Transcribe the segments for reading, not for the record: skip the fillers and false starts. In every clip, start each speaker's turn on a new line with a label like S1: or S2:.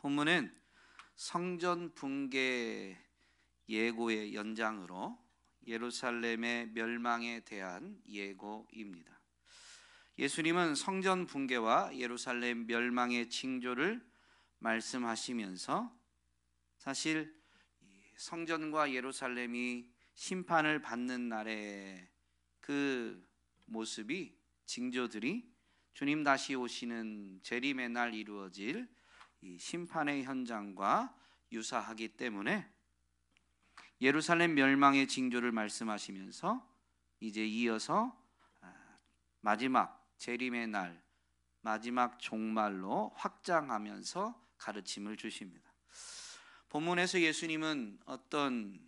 S1: 본문은 성전 붕괴 예고의 연장으로 예루살렘의 멸망에 대한 예고입니다. 예수님은 성전 붕괴와 예루살렘 멸망의 징조를 말씀하시면서 사실 성전과 예루살렘이 심판을 받는 날의 그 모습이, 징조들이 주님 다시 오시는 재림의 날 이루어질 이 심판의 현장과 유사하기 때문에 예루살렘 멸망의 징조를 말씀하시면서 이제 이어서 마지막 재림의 날, 마지막 종말로 확장하면서 가르침을 주십니다. 본문에서 예수님은 어떤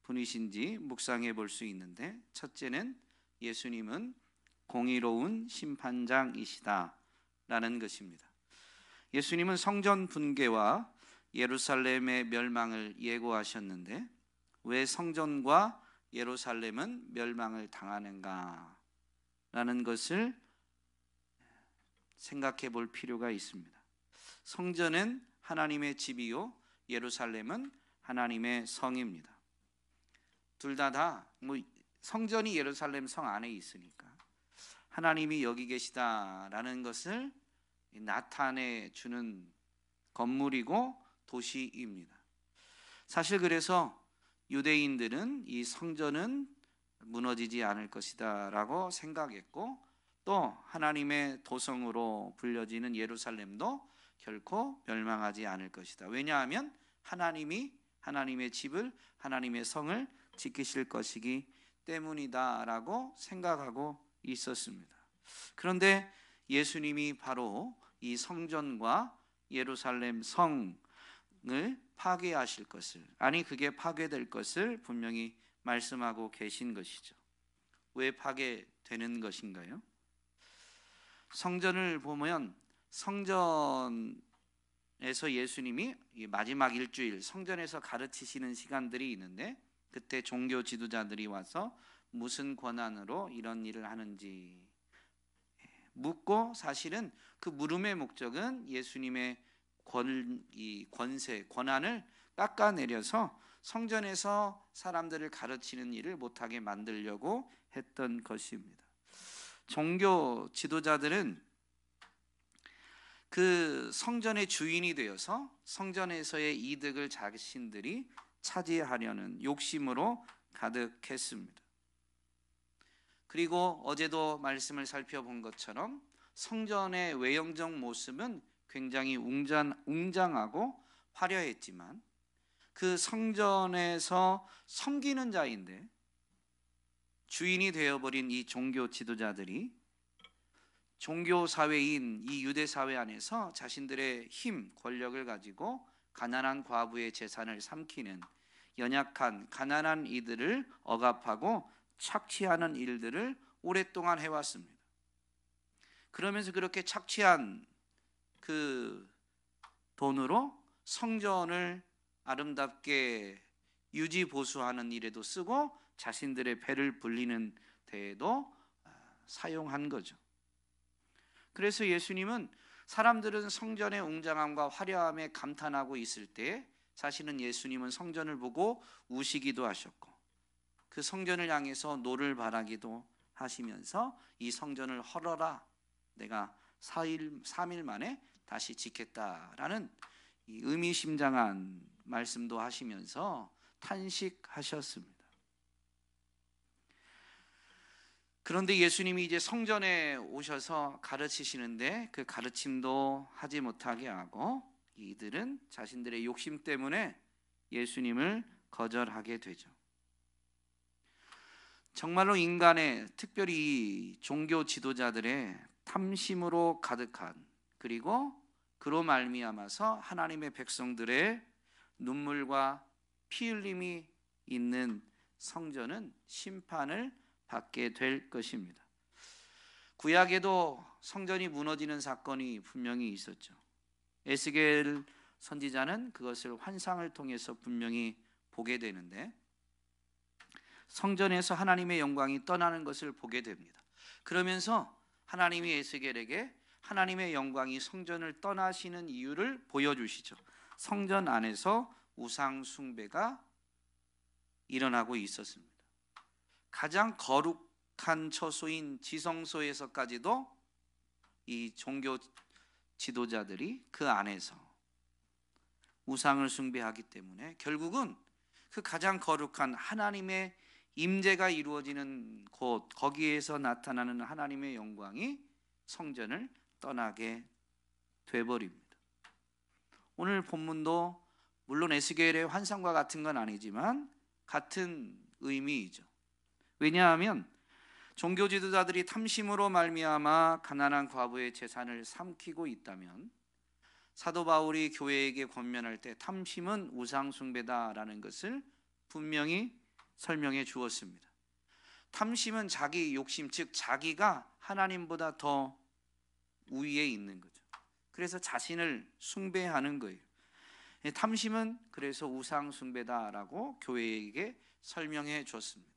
S1: 분이신지 묵상해 볼 수 있는데, 첫째는 예수님은 공의로운 심판장이시다 라는 것입니다. 예수님은 성전 붕괴와 예루살렘의 멸망을 예고하셨는데 왜 성전과 예루살렘은 멸망을 당하는가 라는 것을 생각해 볼 필요가 있습니다. 성전은 하나님의 집이요, 예루살렘은 하나님의 성입니다. 둘 다 성전이 예루살렘 성 안에 있으니까 하나님이 여기 계시다라는 것을 나타내 주는 건물이고 도시입니다. 사실 그래서 유대인들은 이 성전은 무너지지 않을 것이다 라고 생각했고, 또 하나님의 도성으로 불려지는 예루살렘도 결코 멸망하지 않을 것이다. 왜냐하면 하나님이 하나님의 집을, 하나님의 성을 지키실 것이기 때문이다 라고 생각하고 있었습니다. 그런데 예수님이 바로 이 성전과 예루살렘 성을 파괴하실 것을, 아니 그게 파괴될 것을 분명히 말씀하고 계신 것이죠. 왜 파괴되는 것인가요? 성전을 보면 성전에서 예수님이 마지막 일주일 성전에서 가르치시는 시간들이 있는데, 그때 종교 지도자들이 와서 무슨 권한으로 이런 일을 하는지 묻고, 사실은 그 물음의 목적은 예수님의 권세, 권한을 깎아내려서 성전에서 사람들을 가르치는 일을 못하게 만들려고 했던 것입니다. 종교 지도자들은 그 성전의 주인이 되어서 성전에서의 이득을 자신들이 차지하려는 욕심으로 가득했습니다. 그리고 어제도 말씀을 살펴본 것처럼 성전의 외형적 모습은 굉장히 웅장하고 화려했지만 그 성전에서 섬기는 자인데 주인이 되어버린 이 종교 지도자들이 종교 사회인 이 유대 사회 안에서 자신들의 힘, 권력을 가지고 가난한 과부의 재산을 삼키는, 연약한 가난한 이들을 억압하고 착취하는 일들을 오랫동안 해왔습니다. 그러면서 그렇게 착취한 그 돈으로 성전을 아름답게 유지 보수하는 일에도 쓰고 자신들의 배를 불리는 데에도 사용한 거죠. 그래서 예수님은 사람들은 성전의 웅장함과 화려함에 감탄하고 있을 때 사실은 예수님은 성전을 보고 우시기도 하셨고 그 성전을 향해서 노를 바라기도 하시면서 이 성전을 헐어라, 내가 3일 만에 다시 짓겠다라는 이 의미심장한 말씀도 하시면서 탄식하셨습니다. 그런데 예수님이 이제 성전에 오셔서 가르치시는데 그 가르침도 하지 못하게 하고 이들은 자신들의 욕심 때문에 예수님을 거절하게 되죠. 정말로 인간의, 특별히 종교 지도자들의 탐심으로 가득한, 그리고 그로 말미암아서 하나님의 백성들의 눈물과 피 흘림이 있는 성전은 심판을 받게 될 것입니다. 구약에도 성전이 무너지는 사건이 분명히 있었죠. 에스겔 선지자는 그것을 환상을 통해서 분명히 보게 되는데 성전에서 하나님의 영광이 떠나는 것을 보게 됩니다. 그러면서 하나님이 에스겔에게 하나님의 영광이 성전을 떠나시는 이유를 보여주시죠. 성전 안에서 우상 숭배가 일어나고 있었습니다. 가장 거룩한 처소인 지성소에서까지도 이 종교 지도자들이 그 안에서 우상을 숭배하기 때문에 결국은 그 가장 거룩한 하나님의 임재가 이루어지는 곳, 거기에서 나타나는 하나님의 영광이 성전을 떠나게 돼버립니다. 오늘 본문도 물론 에스겔의 환상과 같은 건 아니지만 같은 의미이죠. 왜냐하면 종교 지도자들이 탐심으로 말미암아 가난한 과부의 재산을 삼키고 있다면 사도 바울이 교회에게 권면할 때 탐심은 우상 숭배다라는 것을 분명히 설명해 주었습니다. 탐심은 자기 욕심, 즉 자기가 하나님보다 더 우위에 있는 거죠. 그래서 자신을 숭배하는 거예요. 탐심은 그래서 우상 숭배다라고 교회에게 설명해 줬습니다.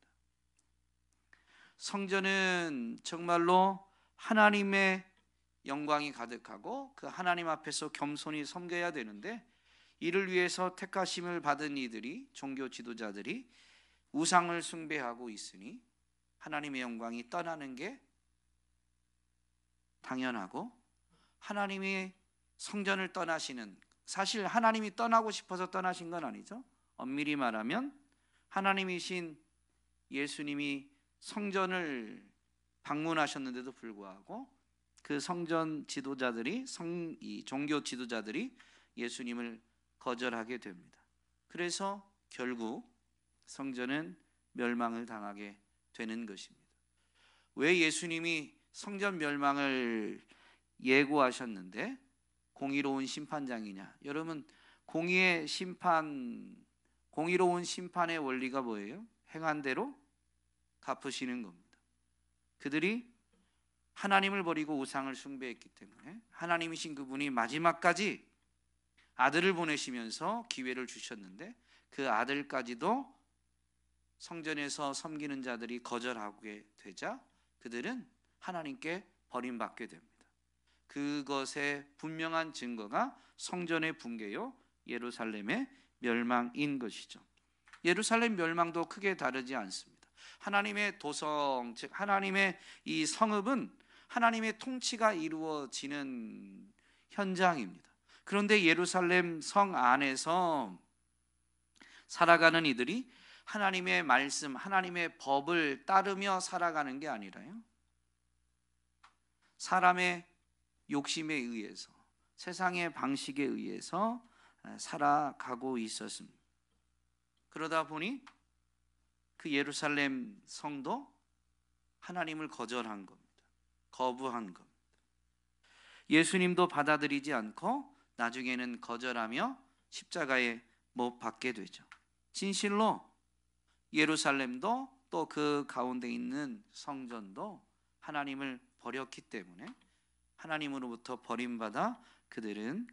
S1: 성전은 정말로 하나님의 영광이 가득하고 그 하나님 앞에서 겸손히 섬겨야 되는데, 이를 위해서 택하심을 받은 이들이, 종교 지도자들이 우상을 숭배하고 있으니 하나님의 영광이 떠나는 게 당연하고, 하나님이 성전을 떠나시는, 사실 하나님이 떠나고 싶어서 떠나신 건 아니죠. 엄밀히 말하면 하나님이신 예수님이 성전을 방문하셨는데도 불구하고 그 성전 지도자들이, 이 종교 지도자들이 예수님을 거절하게 됩니다. 그래서 결국 성전은 멸망을 당하게 되는 것입니다. 왜 예수님이 성전 멸망을 예고하셨는데 공의로운 심판장이냐? 여러분, 공의로운 심판의 원리가 뭐예요? 행한 대로 갚으시는 겁니다. 그들이 하나님을 버리고 우상을 숭배했기 때문에 하나님이신 그분이 마지막까지 아들을 보내시면서 기회를 주셨는데 그 아들까지도 성전에서 섬기는 자들이 거절하게 되자 그들은 하나님께 버림받게 됩니다. 그것의 분명한 증거가 성전의 붕괴요 예루살렘의 멸망인 것이죠. 예루살렘 멸망도 크게 다르지 않습니다. 하나님의 도성, 즉 하나님의 이 성읍은 하나님의 통치가 이루어지는 현장입니다. 그런데 예루살렘 성 안에서 살아가는 이들이 하나님의 말씀, 하나님의 법을 따르며 살아가는 게 아니라요, 사람의 욕심에 의해서, 세상의 방식에 의해서 살아가고 있었습니다. 그러다 보니 그 예루살렘 성도 하나님을 거절한 겁니다. 거부한 겁니다. 예수님도 받아들이지 않고 나중에는 거절하며 십자가에 못 박게 되죠. 진실로 예루살렘도 또 그 가운데 있는 성전도 하나님을 버렸기 때문에 하나님으로부터 버림받아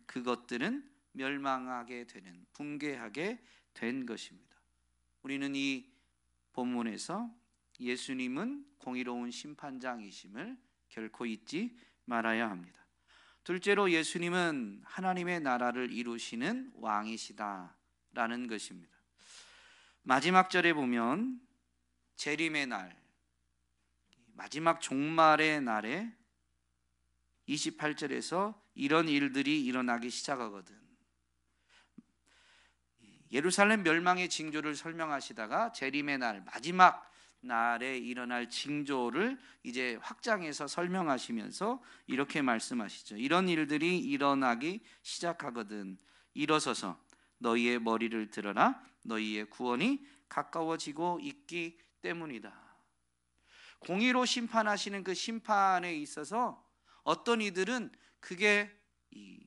S1: 그것들은 멸망하게 되는, 붕괴하게 된 것입니다. 우리는 이 본문에서 예수님은 공의로운 심판장이심을 결코 잊지 말아야 합니다. 둘째로 예수님은 하나님의 나라를 이루시는 왕이시다라는 것입니다. 마지막 절에 보면 재림의 날, 마지막 종말의 날에 28절에서 이런 일들이 일어나기 시작하거든. 예루살렘 멸망의 징조를 설명하시다가 재림의 날, 마지막 날에 일어날 징조를 이제 확장해서 설명하시면서 이렇게 말씀하시죠. 이런 일들이 일어나기 시작하거든. 일어서서 너희의 머리를 들어라. 너희의 구원이 가까워지고 있기 때문이다. 공의로 심판하시는 그 심판에 있어서 어떤 이들은 그게 이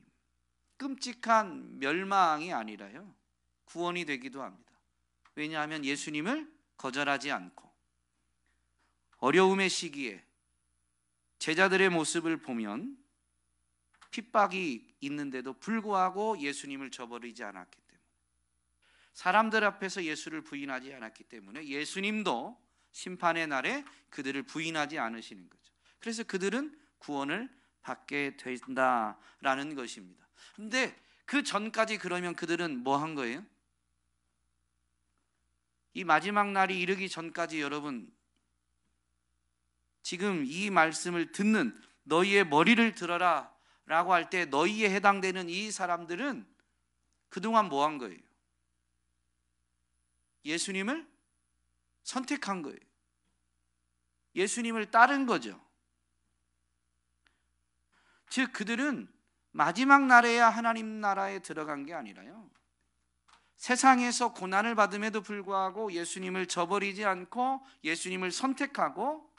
S1: 끔찍한 멸망이 아니라요, 구원이 되기도 합니다. 왜냐하면 예수님을 거절하지 않고 어려움의 시기에 제자들의 모습을 보면 핍박이 있는데도 불구하고 예수님을 저버리지 않았기 때문에, 사람들 앞에서 예수를 부인하지 않았기 때문에 예수님도 심판의 날에 그들을 부인하지 않으시는 거죠. 그래서 그들은 구원을 받게 된다라는 것입니다. 그런데 그 전까지 그러면 그들은 뭐 한 거예요? 이 마지막 날이 이르기 전까지 여러분, 지금 이 말씀을 듣는 너희의 머리를 들어라 라고 할 때 너희에 해당되는 이 사람들은 그동안 뭐 한 거예요? 예수님을 선택한 거예요. 예수님을 따른 거죠. 즉 그들은 마지막 날에야 하나님 나라에 들어간 게 아니라요, 세상에서 고난을 받음에도 불구하고 예수님을 저버리지 않고 예수님을 선택하고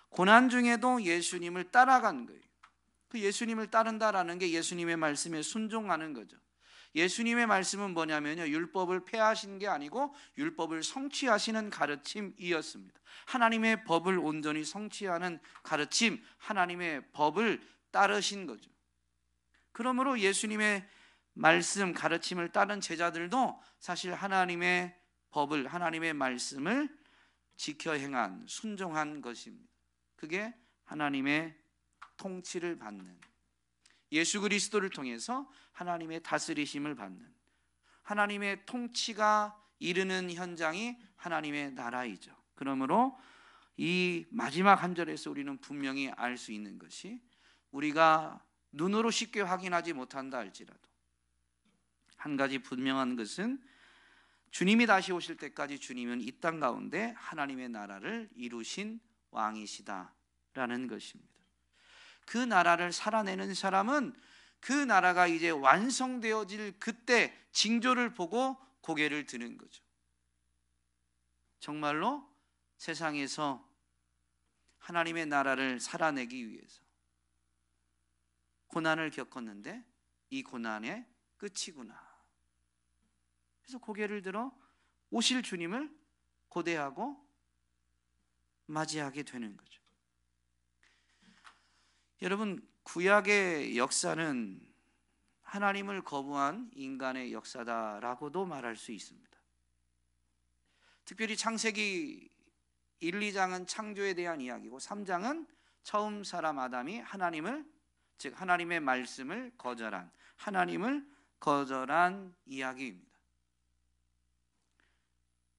S1: 고난 중에도 예수님을 따라간 거예요. 그 예수님을 따른다라는 게 예수님의 말씀에 순종하는 거죠. 예수님의 말씀은 뭐냐면요, 율법을 폐하신 게 아니고 율법을 성취하시는 가르침이었습니다. 하나님의 법을 온전히 성취하는 가르침, 하나님의 법을 따르신 거죠. 그러므로 예수님의 말씀, 가르침을 따른 제자들도 사실 하나님의 법을, 하나님의 말씀을 지켜 행한, 순종한 것입니다. 그게 하나님의 통치를 받는, 예수 그리스도를 통해서 하나님의 다스리심을 받는, 하나님의 통치가 이르는 현장이 하나님의 나라이죠. 그러므로 이 마지막 한 절에서 우리는 분명히 알 수 있는 것이, 우리가 눈으로 쉽게 확인하지 못한다 할지라도 한 가지 분명한 것은, 주님이 다시 오실 때까지 주님은 이 땅 가운데 하나님의 나라를 이루신 왕이시다라는 것입니다. 그 나라를 살아내는 사람은 그 나라가 이제 완성되어질 그때 징조를 보고 고개를 드는 거죠. 정말로 세상에서 하나님의 나라를 살아내기 위해서 고난을 겪었는데 이 고난의 끝이구나. 그래서 고개를 들어 오실 주님을 고대하고 맞이하게 되는 거죠. 여러분, 구약의 역사는 하나님을 거부한 인간의 역사다라고도 말할 수 있습니다. 특별히 창세기 1, 2장은 창조에 대한 이야기고 3장은 처음 사람 아담이 하나님을, 즉 하나님의 말씀을 거절한, 하나님을 거절한 이야기입니다.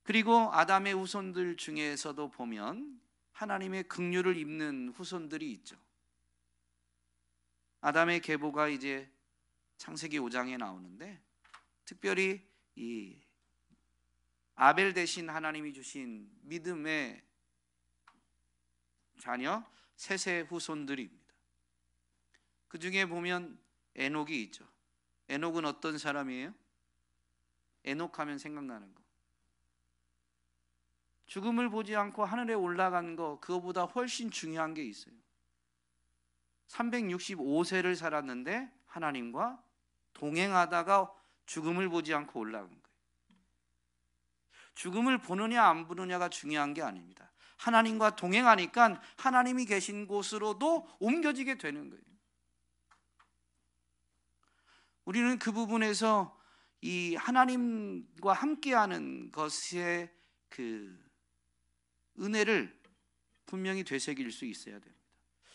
S1: 그리고 아담의 후손들 중에서도 보면 하나님의 긍휼을 입는 후손들이 있죠. 아담의 계보가 이제 창세기 5장에 나오는데, 특별히 이 아벨 대신 하나님이 주신 믿음의 자녀 셋의 후손들입니다. 그 중에 보면 에녹이 있죠. 에녹은 어떤 사람이에요? 에녹하면 생각나는 거, 죽음을 보지 않고 하늘에 올라간 거, 그거보다 훨씬 중요한 게 있어요. 365세를 살았는데 하나님과 동행하다가 죽음을 보지 않고 올라간 거예요. 죽음을 보느냐 안 보느냐가 중요한 게 아닙니다. 하나님과 동행하니까 하나님이 계신 곳으로도 옮겨지게 되는 거예요. 우리는 그 부분에서 이 하나님과 함께하는 것의 그 은혜를 분명히 되새길 수 있어야 됩니다.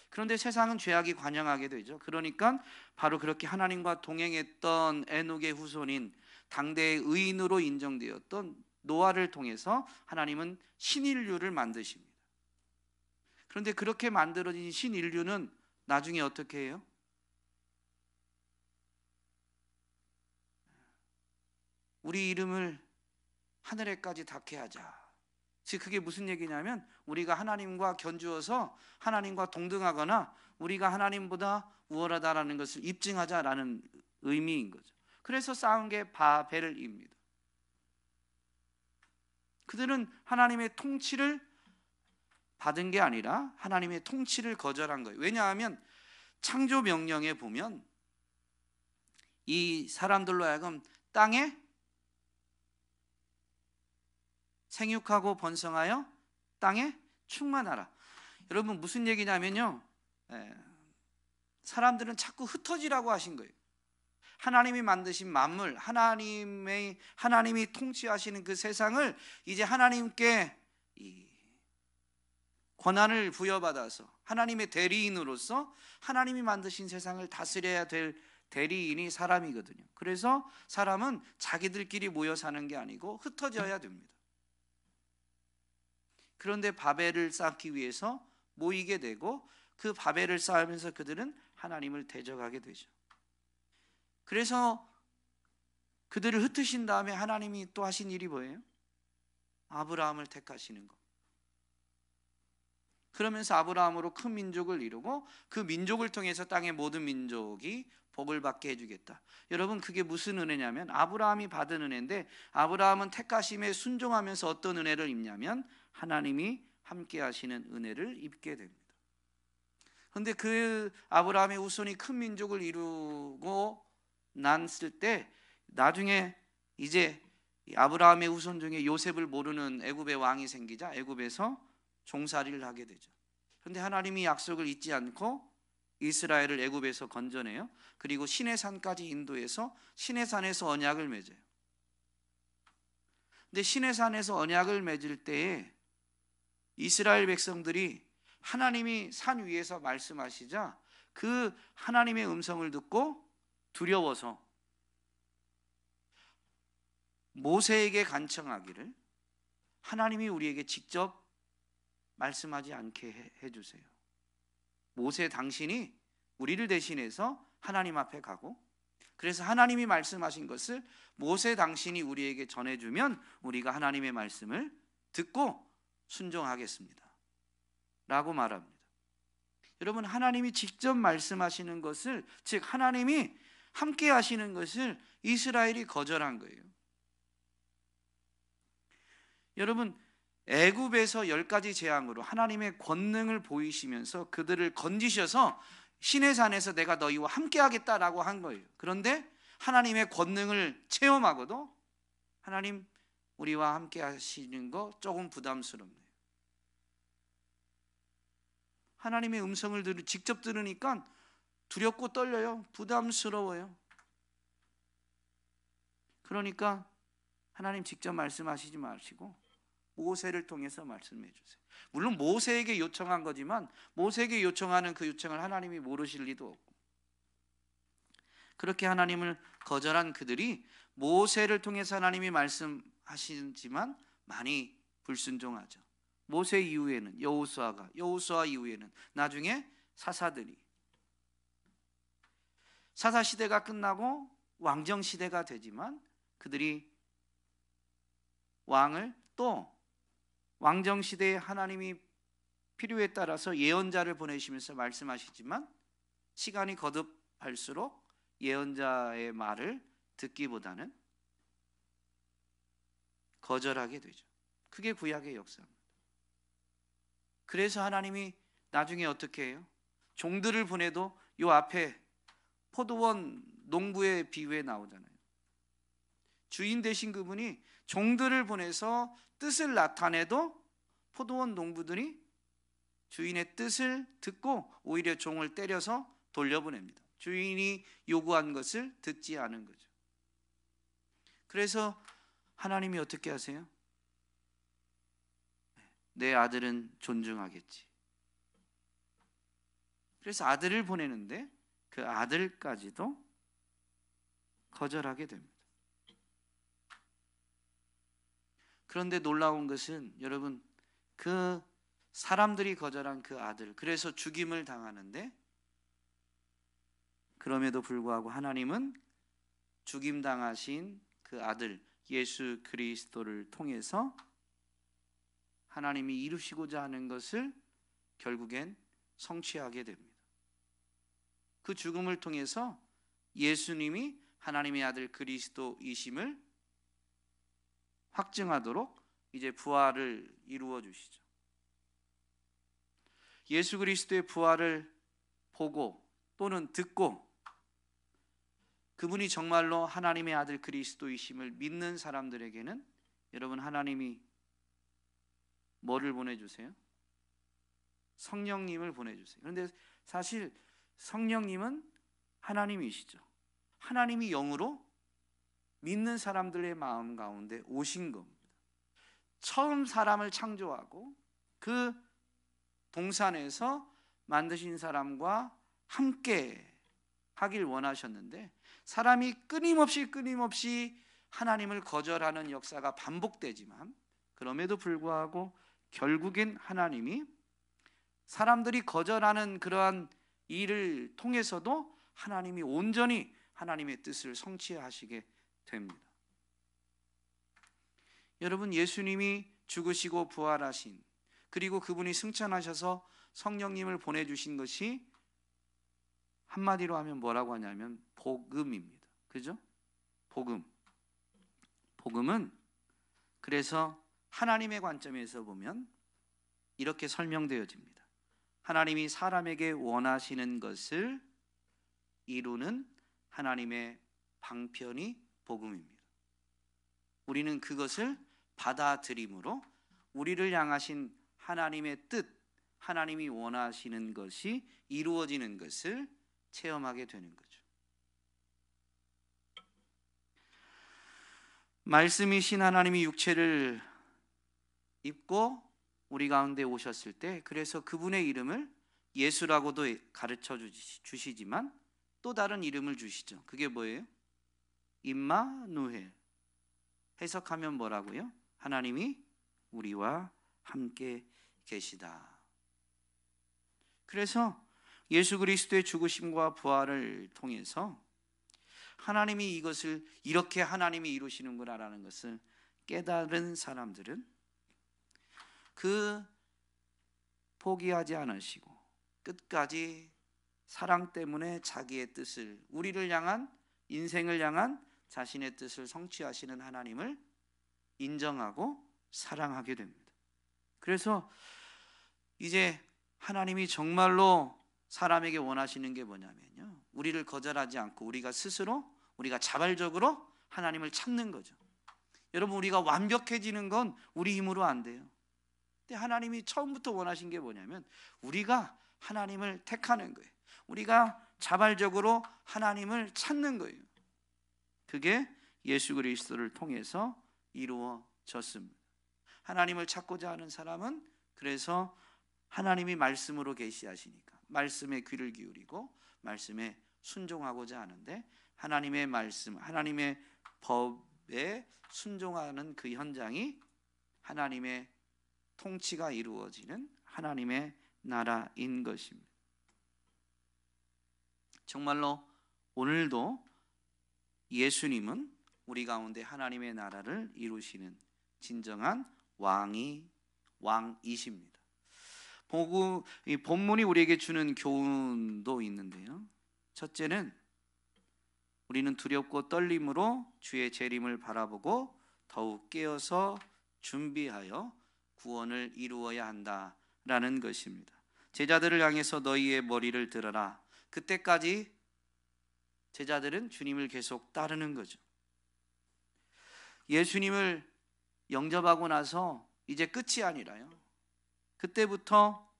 S1: 그런데 세상은 죄악이 관영하게 되죠. 그러니까 바로 그렇게 하나님과 동행했던 에녹의 후손인 당대의 의인으로 인정되었던 노아를 통해서 하나님은 신인류를 만드십니다. 그런데 그렇게 만들어진 신인류는 나중에 어떻게 해요? 우리 이름을 하늘에까지 닿게 하자. 즉 그게 무슨 얘기냐면, 우리가 하나님과 견주어서 하나님과 동등하거나 우리가 하나님보다 우월하다라는 것을 입증하자라는 의미인 거죠. 그래서 쌓은 게 바벨입니다. 그들은 하나님의 통치를 받은 게 아니라 하나님의 통치를 거절한 거예요. 왜냐하면 창조 명령에 보면 이 사람들로 하여금 땅에 생육하고 번성하여 땅에 충만하라. 여러분 무슨 얘기냐면요, 사람들은 자꾸 흩어지라고 하신 거예요. 하나님이 만드신 만물, 하나님이 통치하시는 그 세상을 이제 하나님께 이 권한을 부여받아서 하나님의 대리인으로서 하나님이 만드신 세상을 다스려야 될 대리인이 사람이거든요. 그래서 사람은 자기들끼리 모여 사는 게 아니고 흩어져야 됩니다. 그런데 바벨을 쌓기 위해서 모이게 되고 그 바벨을 쌓으면서 그들은 하나님을 대적하게 되죠. 그래서 그들을 흩으신 다음에 하나님이 또 하신 일이 뭐예요? 아브라함을 택하시는 것. 그러면서 아브라함으로 큰 민족을 이루고 그 민족을 통해서 땅의 모든 민족이 복을 받게 해주겠다. 여러분, 그게 무슨 은혜냐면 아브라함이 받은 은혜인데, 아브라함은 택하심에 순종하면서 어떤 은혜를 입냐면 하나님이 함께 하시는 은혜를 입게 됩니다. 그런데 그 아브라함의 후손이 큰 민족을 이루고 났을 때 나중에 이제 아브라함의 후손 중에 요셉을 모르는 애굽의 왕이 생기자 애굽에서 종살이를 하게 되죠. 그런데 하나님이 약속을 잊지 않고 이스라엘을 애굽에서 건져내요. 그리고 시내산까지 인도해서 시내산에서 언약을 맺어요. 근데 시내산에서 언약을 맺을 때에 이스라엘 백성들이 하나님이 산 위에서 말씀하시자 그 하나님의 음성을 듣고 두려워서 모세에게 간청하기를 하나님이 우리에게 직접 말씀하지 않게 해주세요. 모세 당신이 우리를 대신해서 하나님 앞에 가고, 그래서 하나님이 말씀하신 것을 모세 당신이 우리에게 전해주면 우리가 하나님의 말씀을 듣고 순종하겠습니다 라고 말합니다. 여러분, 하나님이 직접 말씀하시는 것을, 즉 하나님이 함께 하시는 것을 이스라엘이 거절한 거예요. 여러분, 애굽에서 10가지 재앙으로 하나님의 권능을 보이시면서 그들을 건지셔서 시내산에서 내가 너희와 함께 하겠다라고 한 거예요. 그런데 하나님의 권능을 체험하고도 하나님 우리와 함께 하시는 거 조금 부담스럽네요. 하나님의 음성을 직접 들으니까 두렵고 떨려요. 부담스러워요. 그러니까 하나님 직접 말씀하시지 마시고 모세를 통해서 말씀해 주세요. 물론 모세에게 요청한 거지만 모세에게 요청하는 그 요청을 하나님이 모르실 리도 없고, 그렇게 하나님을 거절한 그들이 모세를 통해서 하나님이 말씀하시지만 많이 불순종하죠. 모세 이후에는 여호수아 이후에는 나중에 사사들이, 사사 시대가 끝나고 왕정 시대가 되지만 그들이 왕을 또 왕정 시대에 하나님이 필요에 따라서 예언자를 보내시면서 말씀하시지만 시간이 거듭할수록 예언자의 말을 듣기보다는 거절하게 되죠. 그게 구약의 역사입니다. 그래서 하나님이 나중에 어떻게 해요? 종들을 보내도 요 앞에 포도원 농부의 비유에 나오잖아요. 주인 되신 그분이 종들을 보내서 뜻을 나타내도 포도원 농부들이 주인의 뜻을 듣고 오히려 종을 때려서 돌려보냅니다. 주인이 요구한 것을 듣지 않은 거죠. 그래서 하나님이 어떻게 하세요? 내 아들은 존중하겠지. 그래서 아들을 보내는데 그 아들까지도 거절하게 됩니다. 그런데 놀라운 것은 여러분, 그 사람들이 거절한 그 아들, 그래서 죽임을 당하는데 그럼에도 불구하고 하나님은 죽임당하신 그 아들 예수 그리스도를 통해서 하나님이 이루시고자 하는 것을 결국엔 성취하게 됩니다. 그 죽음을 통해서 예수님이 하나님의 아들 그리스도이심을 확증하도록 이제 부활을 이루어 주시죠. 예수 그리스도의 부활을 보고 또는 듣고 그분이 정말로 하나님의 아들 그리스도이심을 믿는 사람들에게는 여러분, 하나님이 뭐를 보내주세요? 성령님을 보내주세요. 그런데 사실 성령님은 하나님이시죠. 하나님이 영으로 믿는 사람들의 마음 가운데 오신 겁니다. 처음 사람을 창조하고 그 동산에서 만드신 사람과 함께 하길 원하셨는데 사람이 끊임없이 하나님을 거절하는 역사가 반복되지만, 그럼에도 불구하고 결국엔 하나님이 사람들이 거절하는 그러한 일을 통해서도 하나님이 온전히 하나님의 뜻을 성취하시게 됩니다. 여러분, 예수님이 죽으시고 부활하신, 그리고 그분이 승천하셔서 성령님을 보내주신 것이 한마디로 하면 뭐라고 하냐면 복음입니다. 그죠? 복음은 그래서 하나님의 관점에서 보면 이렇게 설명되어집니다. 하나님이 사람에게 원하시는 것을 이루는 하나님의 방편이 복음입니다. 우리는 그것을 받아들임으로 우리를 향하신 하나님의 뜻, 하나님이 원하시는 것이 이루어지는 것을 체험하게 되는 거죠. 말씀이신 하나님이 육체를 입고 우리 가운데 오셨을 때, 그래서 그분의 이름을 예수라고도 가르쳐 주시지만 또 다른 이름을 주시죠. 그게 뭐예요? 임마누엘. 해석하면 뭐라고요? 하나님이 우리와 함께 계시다. 그래서 예수 그리스도의 죽으심과 부활을 통해서 하나님이 이것을 이렇게 하나님이 이루시는구나라는 것을 깨달은 사람들은 그 포기하지 않으시고 끝까지 사랑 때문에 자기의 뜻을, 우리를 향한, 인생을 향한 자신의 뜻을 성취하시는 하나님을 인정하고 사랑하게 됩니다. 그래서 이제 하나님이 정말로 사람에게 원하시는 게 뭐냐면요, 우리를 거절하지 않고 우리가 자발적으로 하나님을 찾는 거죠. 여러분, 우리가 완벽해지는 건 우리 힘으로 안 돼요. 근데 하나님이 처음부터 원하신 게 뭐냐면 우리가 하나님을 택하는 거예요. 우리가 자발적으로 하나님을 찾는 거예요. 그게 예수 그리스도를 통해서 이루어졌습니다. 하나님을 찾고자 하는 사람은 그래서 하나님이 말씀으로 계시하시니까 말씀에 귀를 기울이고 말씀에 순종하고자 하는데, 하나님의 말씀, 하나님의 법에 순종하는 그 현장이 하나님의 통치가 이루어지는 하나님의 나라인 것입니다. 정말로 오늘도 예수님은 우리 가운데 하나님의 나라를 이루시는 진정한 왕이십니다. 이 본문이 우리에게 주는 교훈도 있는데요. 첫째는 우리는 두렵고 떨림으로 주의 재림을 바라보고 더욱 깨어서 준비하여 구원을 이루어야 한다라는 것입니다. 제자들을 향해서 너희의 머리를 들어라. 그때까지 제자들은 주님을 계속 따르는 거죠. 예수님을 영접하고 나서 이제 끝이 아니라요, 그때부터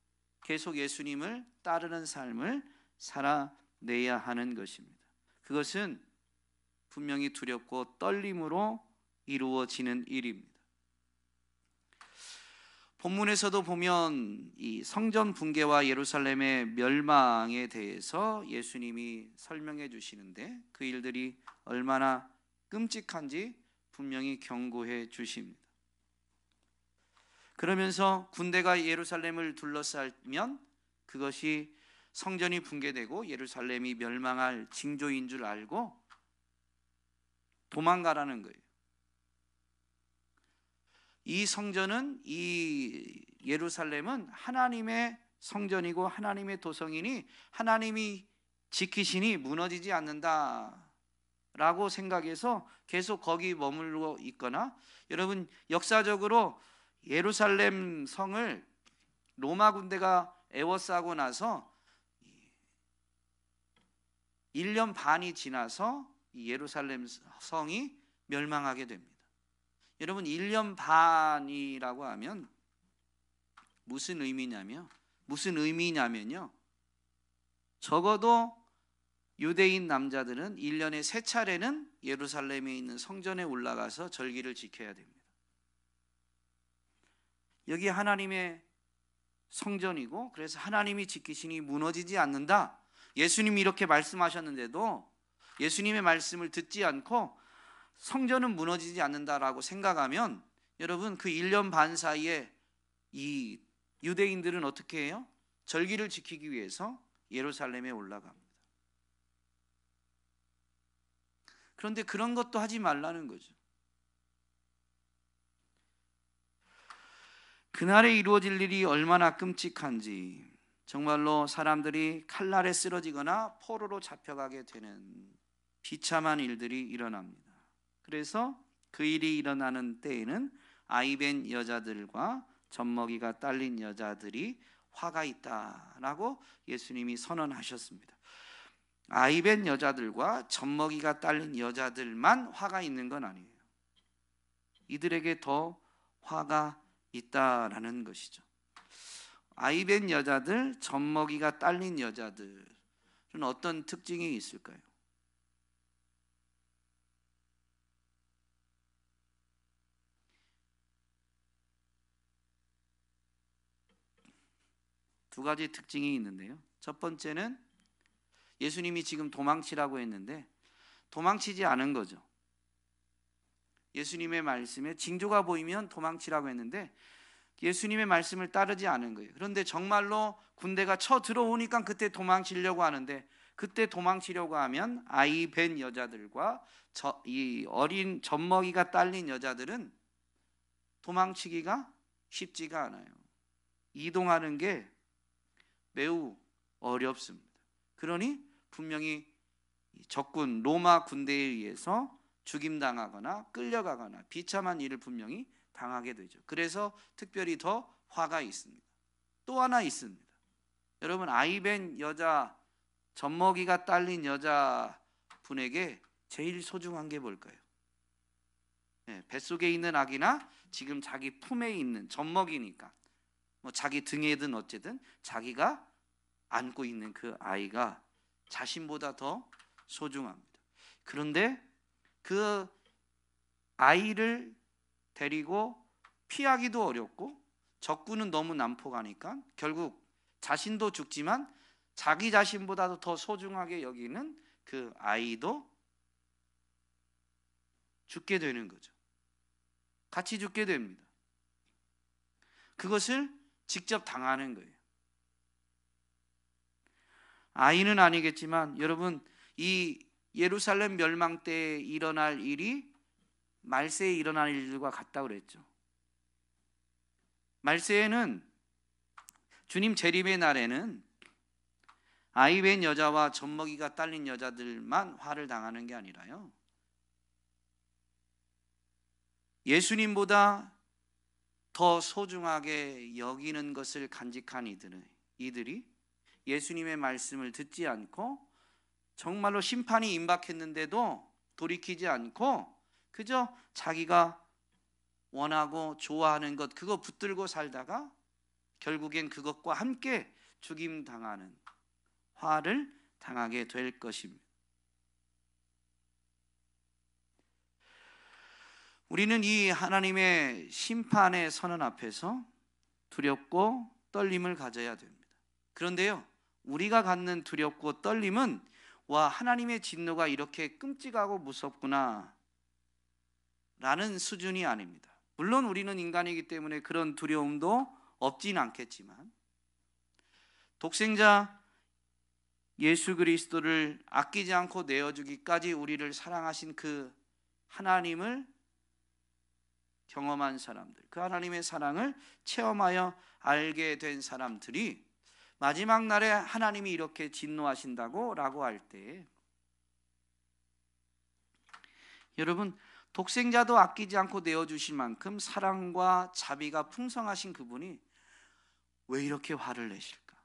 S1: 계속 예수님을 따르는 삶을 살아내야 하는 것입니다. 그것은 분명히 두렵고 떨림으로 이루어지는 일입니다. 본문에서도 보면 이 성전 붕괴와 예루살렘의 멸망에 대해서 예수님이 설명해 주시는데 그 일들이 얼마나 끔찍한지 분명히 경고해 주십니다. 그러면서 군대가 예루살렘을 둘러싸면 그것이 성전이 붕괴되고 예루살렘이 멸망할 징조인 줄 알고 도망가라는 거예요. 이 성전은, 이 예루살렘은 하나님의 성전이고 하나님의 도성이니 하나님이 지키시니 무너지지 않는다라고 생각해서 계속 거기 머물러 있거나, 여러분 역사적으로 예루살렘 성을 로마 군대가 에워싸고 나서 1년 반이 지나서 이 예루살렘 성이 멸망하게 됩니다. 여러분, 1년 반이라고 하면 무슨 의미냐면요, 적어도 유대인 남자들은 1년에 3차례는 예루살렘에 있는 성전에 올라가서 절기를 지켜야 됩니다. 여기 하나님의 성전이고, 그래서 하나님이 지키시니 무너지지 않는다. 예수님이 이렇게 말씀하셨는데도 예수님의 말씀을 듣지 않고 성전은 무너지지 않는다라고 생각하면 여러분 그 1년 반 사이에 이 유대인들은 어떻게 해요? 절기를 지키기 위해서 예루살렘에 올라갑니다. 그런데 그런 것도 하지 말라는 거죠. 그날에 이루어질 일이 얼마나 끔찍한지, 정말로 사람들이 칼날에 쓰러지거나 포로로 잡혀가게 되는 비참한 일들이 일어납니다. 그래서 그 일이 일어나는 때에는 아이벤 여자들과 젖먹이가 딸린 여자들이 화가 있다라고 예수님이 선언하셨습니다. 아이벤 여자들과 젖먹이가 딸린 여자들만 화가 있는 건 아니에요. 이들에게 더 화가 있다라는 것이죠. 아이벤 여자들, 젖먹이가 딸린 여자들은 어떤 특징이 있을까요? 두 가지 특징이 있는데요. 첫 번째는 예수님이 지금 도망치라고 했는데 도망치지 않은 거죠. 예수님의 말씀에 징조가 보이면 도망치라고 했는데 예수님의 말씀을 따르지 않은 거예요. 그런데 정말로 군대가 쳐 들어오니까 그때 도망치려고 하는데, 그때 도망치려고 하면 아이벤 여자들과 이 어린 젖먹이가 딸린 여자들은 도망치기가 쉽지가 않아요. 이동하는 게 매우 어렵습니다. 그러니 분명히 적군 로마 군대에 의해서 죽임당하거나 끌려가거나 비참한 일을 분명히 당하게 되죠. 그래서 특별히 더 화가 있습니다. 또 하나 있습니다. 여러분, 아이벤 여자, 젖먹이가 딸린 여자분에게 제일 소중한 게 뭘까요? 뱃속에 있는 아기나 지금 자기 품에 있는 젖먹이니까 뭐 자기 등에든 어쨌든 자기가 안고 있는 그 아이가 자신보다 더 소중합니다. 그런데 그 아이를 데리고 피하기도 어렵고 적군은 너무 난폭하니까 결국 자신도 죽지만 자기 자신보다도 더 소중하게 여기는 그 아이도 죽게 되는 거죠. 같이 죽게 됩니다. 그것을 직접 당하는 거예요. 아이는 아니겠지만 여러분, 이 예루살렘 멸망 때에 일어날 일이 말세에 일어날 일들과 같다고 그랬죠. 말세에는 주님 재림의 날에는 아이벤 여자와 젖먹이가 딸린 여자들만 화를 당하는 게 아니라요, 예수님보다 더 소중하게 여기는 것을 간직한 이들이 예수님의 말씀을 듣지 않고 정말로 심판이 임박했는데도 돌이키지 않고 그저 자기가 원하고 좋아하는 것 그거 붙들고 살다가 결국엔 그것과 함께 죽임당하는 화를 당하게 될 것입니다. 우리는 이 하나님의 심판의 선언 앞에서 두렵고 떨림을 가져야 됩니다. 그런데요, 우리가 갖는 두렵고 떨림은 와, 하나님의 진노가 이렇게 끔찍하고 무섭구나 라는 수준이 아닙니다. 물론 우리는 인간이기 때문에 그런 두려움도 없진 않겠지만, 독생자 예수 그리스도를 아끼지 않고 내어주기까지 우리를 사랑하신 그 하나님을 경험한 사람들, 그 하나님의 사랑을 체험하여 알게 된 사람들이 마지막 날에 하나님이 이렇게 진노하신다고 라고 할 때, 여러분, 독생자도 아끼지 않고 내어주실 만큼 사랑과 자비가 풍성하신 그분이 왜 이렇게 화를 내실까?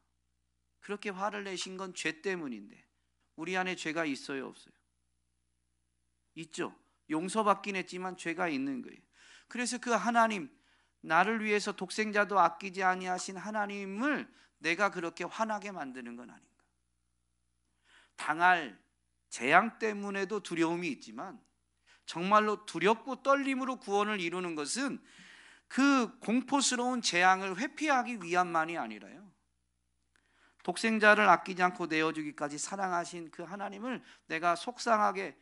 S1: 그렇게 화를 내신 건 죄 때문인데 우리 안에 죄가 있어요, 없어요? 있죠. 용서받긴 했지만 죄가 있는 거예요. 그래서 그 하나님, 나를 위해서 독생자도 아끼지 아니하신 하나님을 내가 그렇게 화나게 만드는 건 아닌가? 당할 재앙 때문에도 두려움이 있지만 정말로 두렵고 떨림으로 구원을 이루는 것은 그 공포스러운 재앙을 회피하기 위함만이 아니라요, 독생자를 아끼지 않고 내어주기까지 사랑하신 그 하나님을 내가 속상하게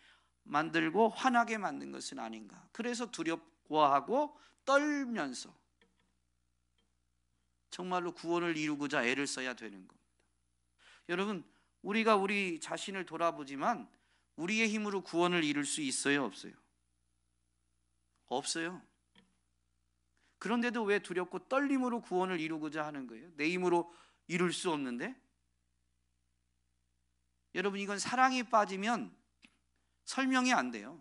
S1: 만들고 화나게 만든 것은 아닌가. 그래서 두렵고하고 떨면서 정말로 구원을 이루고자 애를 써야 되는 겁니다. 여러분, 우리가 우리 자신을 돌아보지만 우리의 힘으로 구원을 이룰 수 있어요, 없어요? 없어요. 그런데도 왜 두렵고 떨림으로 구원을 이루고자 하는 거예요? 내 힘으로 이룰 수 없는데? 여러분, 이건 사랑이 빠지면 설명이 안 돼요.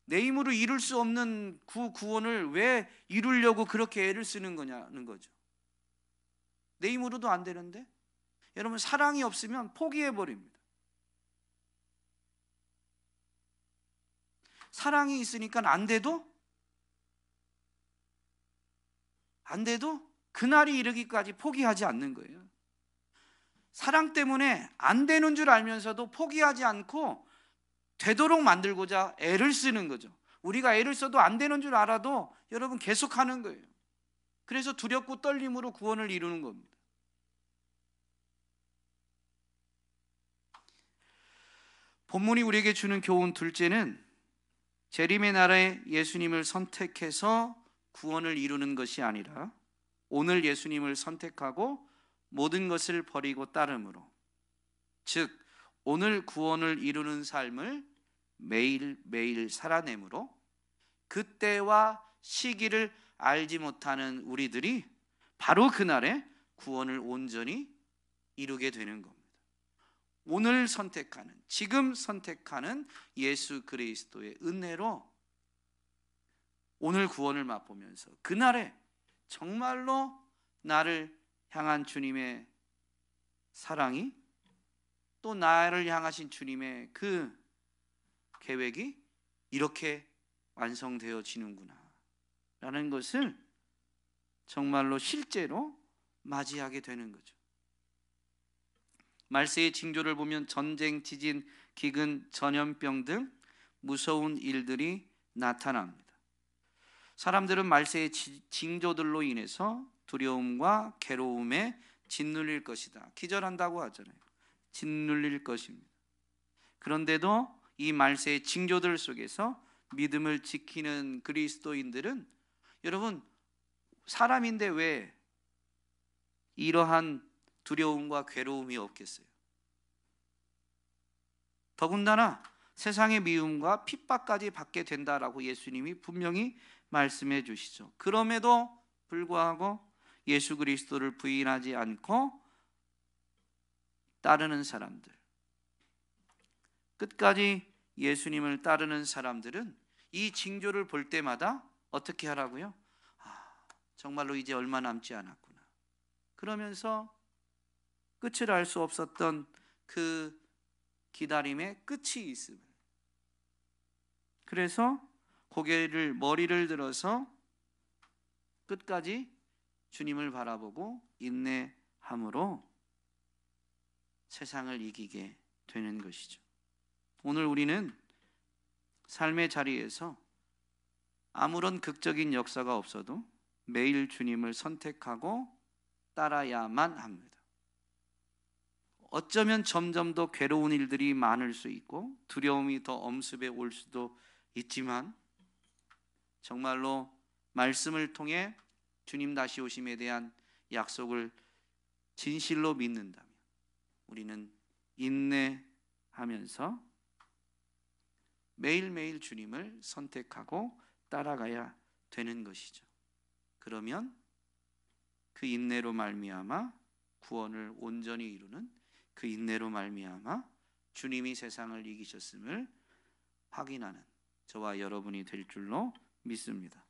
S1: 내 힘으로 이룰 수 없는 구원을 왜 이루려고 그렇게 애를 쓰는 거냐는 거죠. 내 힘으로도 안 되는데? 여러분, 사랑이 없으면 포기해 버립니다. 사랑이 있으니까 안 돼도 그날이 이르기까지 포기하지 않는 거예요. 사랑 때문에 안 되는 줄 알면서도 포기하지 않고 되도록 만들고자 애를 쓰는 거죠. 우리가 애를 써도 안 되는 줄 알아도 여러분 계속하는 거예요. 그래서 두렵고 떨림으로 구원을 이루는 겁니다. 본문이 우리에게 주는 교훈 둘째는 재림의 나라에 예수님을 선택해서 구원을 이루는 것이 아니라 오늘 예수님을 선택하고 모든 것을 버리고 따름으로, 즉 오늘 구원을 이루는 삶을 매일매일 살아내므로 그때와 시기를 알지 못하는 우리들이 바로 그날에 구원을 온전히 이루게 되는 겁니다. 오늘 선택하는, 지금 선택하는 예수 그리스도의 은혜로 오늘 구원을 맛보면서 그날에 정말로 나를 향한 주님의 사랑이, 또 나를 향하신 주님의 그 계획이 이렇게 완성되어지는구나 라는 것을 정말로 실제로 맞이하게 되는 거죠. 말세의 징조를 보면 전쟁, 지진, 기근, 전염병 등 무서운 일들이 나타납니다. 사람들은 말세의 징조들로 인해서 두려움과 괴로움에 짓눌릴 것이다, 기절한다고 하잖아요. 짓눌릴 것입니다. 그런데도 이 말세의 징조들 속에서 믿음을 지키는 그리스도인들은 여러분, 사람인데 왜 이러한 두려움과 괴로움이 없겠어요? 더군다나 세상의 미움과 핍박까지 받게 된다라고 예수님이 분명히 말씀해 주시죠. 그럼에도 불구하고 예수 그리스도를 부인하지 않고 따르는 사람들, 끝까지 예수님을 따르는 사람들은 이 징조를 볼 때마다 어떻게 하라고요? 정말로 이제 얼마 남지 않았구나, 그러면서 끝을 알 수 없었던 그 기다림의 끝이 있음을, 그래서 머리를 들어서 끝까지 주님을 바라보고 인내함으로 세상을 이기게 되는 것이죠. 오늘 우리는 삶의 자리에서 아무런 극적인 역사가 없어도 매일 주님을 선택하고 따라야만 합니다. 어쩌면 점점 더 괴로운 일들이 많을 수 있고 두려움이 더 엄습해 올 수도 있지만 정말로 말씀을 통해 주님 다시 오심에 대한 약속을 진실로 믿는다면 우리는 인내하면서 매일매일 주님을 선택하고 따라가야 되는 것이죠. 그러면 그 인내로 말미암아 구원을 온전히 이루는, 그 인내로 말미암아 주님이 세상을 이기셨음을 확인하는 저와 여러분이 될 줄로 믿습니다.